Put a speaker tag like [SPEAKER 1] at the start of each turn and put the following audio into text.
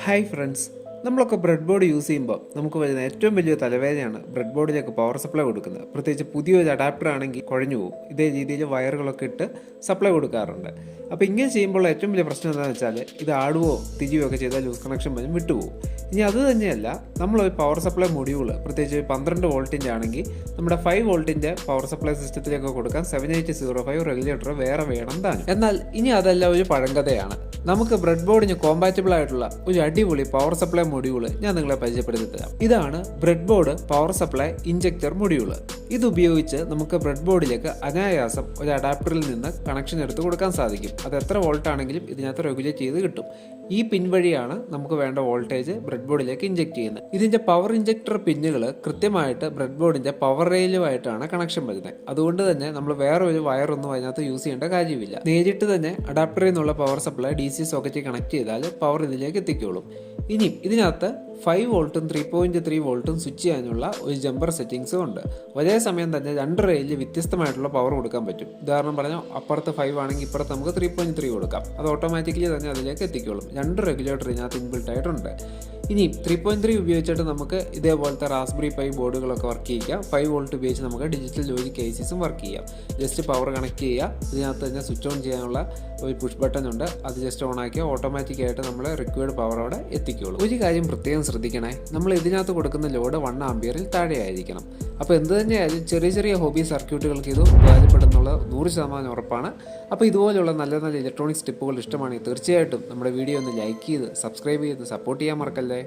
[SPEAKER 1] Hi friends, നമ്മളൊക്കെ bread board use ചെയ്യുമ്പോൾ നമുക്ക് വരുന്ന ഏറ്റവും വലിയ തലവേദനയാണ് ബ്രെഡ് ബോർഡിലേക്ക് പവർ സപ്ലൈ കൊടുക്കുന്നത്. പ്രത്യേകിച്ച് പുതിയൊരു അഡാപ്റ്റർ ആണെങ്കിൽ കുഴഞ്ഞു പോകും. ഇതേ രീതിയിൽ വയറുകളൊക്കെ ഇട്ട് സപ്ലൈ കൊടുക്കാറുണ്ട്. അപ്പോൾ ഇങ്ങനെ ചെയ്യുമ്പോൾ ഏറ്റവും വലിയ പ്രശ്നം എന്താണെന്ന് വെച്ചാൽ ഇത് ആടുവോ തിരിയോ ഒക്കെ ചെയ്താൽ ലൂസ് കണക്ഷൻ വരും, വിട്ടുപോകും. ഇനി അത് തന്നെയല്ല, നമ്മളൊരു പവർ സപ്ലൈ മൊഡ്യൂള് പ്രത്യേകിച്ച് 12 വോൾട്ടിൻ്റെ ആണെങ്കിൽ നമ്മുടെ 5 വോൾട്ടിൻ്റെ പവർ സപ്ലൈ സിസ്റ്റത്തിലേക്ക് കൊടുക്കാൻ 7805 റെഗുലേറ്റർ വേറെ വേണം താനും. എന്നാൽ ഇനി അതല്ല ഒരു പഴങ്കഥയാണ്. നമുക്ക് ബ്രെഡ് ബോർഡിന് കോമ്പാറ്റബിൾ ആയിട്ടുള്ള ഒരു അടിപൊളി പവർ സപ്ലൈ മൊഡ്യൂള് ഞാൻ നിങ്ങളെ പരിചയപ്പെടുത്തി തരാം. ഇതാണ് bread board power supply injector module. ഇത് ഉപയോഗിച്ച് നമുക്ക് ബ്രെഡ് ബോർഡിലേക്ക് അനായാസം ഒരു അഡാപ്റ്ററിൽ നിന്ന് കണക്ഷൻ എടുത്ത് കൊടുക്കാൻ സാധിക്കും. അത് എത്ര വോൾട്ട് ആണെങ്കിലും ഇതിനകത്ത് റെഗുലേറ്റ് ചെയ്ത് കിട്ടും. ഈ പിൻ വഴിയാണ് നമുക്ക് വേണ്ട വോൾട്ടേജ് ബ്രെഡ് ബോർഡിലേക്ക് ഇഞ്ചക്ട് ചെയ്യുന്നത്. ഇതിന്റെ പവർ ഇഞ്ചക്ടർ പിന്നുകൾ കൃത്യമായിട്ട് ബ്രെഡ് ബോർഡിന്റെ പവർ റെയിലുമായിട്ടാണ് കണക്ഷൻ വരുന്നത്. അതുകൊണ്ട് തന്നെ നമ്മൾ വേറെ ഒരു വയറൊന്നും അതിനകത്ത് യൂസ് ചെയ്യേണ്ട കാര്യമില്ല. നേരിട്ട് തന്നെ അഡാപ്റ്ററിൽ നിന്നുള്ള പവർ സപ്ലൈ DC സോക്കറ്റിൽ കണക്ട് ചെയ്താൽ പവർ ഇതിലേക്ക് എത്തിക്കോളും. ഇനി ഇതിനകത്ത് 5 വോൾട്ടും 3.3 വോൾട്ടും സ്വിച്ച് ചെയ്യാനുള്ള ഒരു ജമ്പർ സെറ്റിംഗ്സും ഉണ്ട്. ഒരേ സമയം തന്നെ 2 റെയിലിൽ വ്യത്യസ്തമായിട്ടുള്ള പവർ കൊടുക്കാൻ പറ്റും. ഉദാഹരണം പറഞ്ഞാൽ അപ്പുറത്ത് 5 ആണെങ്കിൽ ഇപ്പുറത്ത് നമുക്ക് 3.3 കൊടുക്കാം. അത് ഓട്ടോമാറ്റിക്കലി തന്നെ അതിലേക്ക് എത്തിക്കോളും. 2 റെഗുലേറ്റർ ഇതിനകത്ത് ഇൻബിൽട്ട് ആയിട്ടുണ്ട്. ഇനി 3.3 ഉപയോഗിച്ചിട്ട് നമുക്ക് ഇതേപോലത്തെ റാസ്ബെറി പൈ ബോർഡുകളൊക്കെ വർക്ക് ചെയ്യാം. 5 വോൾട്ട് ഉപയോഗിച്ച് നമുക്ക് ഡിജിറ്റൽ ലോജിക് കേസസും വർക്ക് ചെയ്യാം. ജസ്റ്റ് പവർ കണക്ട് ചെയ്യുക. ഇതിനകത്ത് തന്നെ സ്വിച്ച് ഓൺ ചെയ്യാനുള്ള ഒരു പുഷ് ബട്ടൺ ഉണ്ട്. അത് ജസ്റ്റ് ഓൺ ആക്കിയാൽ ഓട്ടോമാറ്റിക്കായിട്ട് നമ്മൾ റിക്വയർഡ് പവർ അവിടെ എത്തിക്കുള്ളൂ. ഒരു കാര്യം പ്രത്യേകം ശ്രദ്ധിക്കണേ, നമ്മൾ ഇതിനകത്ത് കൊടുക്കുന്ന ലോഡ് 1 ആംപിയറിൽ താഴെ ആയിരിക്കണം. അപ്പോൾ എന്ത് തന്നെയായാലും ചെറിയ ചെറിയ ഹോബി സർക്യൂട്ടുകൾക്ക് ഇത് ഉപകാരപ്പെടുന്നുള്ള 100% ഉറപ്പാണ്. അപ്പോൾ ഇതുപോലുള്ള നല്ല നല്ല ഇലക്ട്രോണിക്സ് ടിപ്പുകൾ ഇഷ്ടമാണെങ്കിൽ തീർച്ചയായിട്ടും നമ്മുടെ വീഡിയോ ഒന്ന് ലൈക്ക് ചെയ്ത് സബ്സ്ക്രൈബ് ചെയ്ത് സപ്പോർട്ട് ചെയ്യാൻ മറക്കല്ലേ.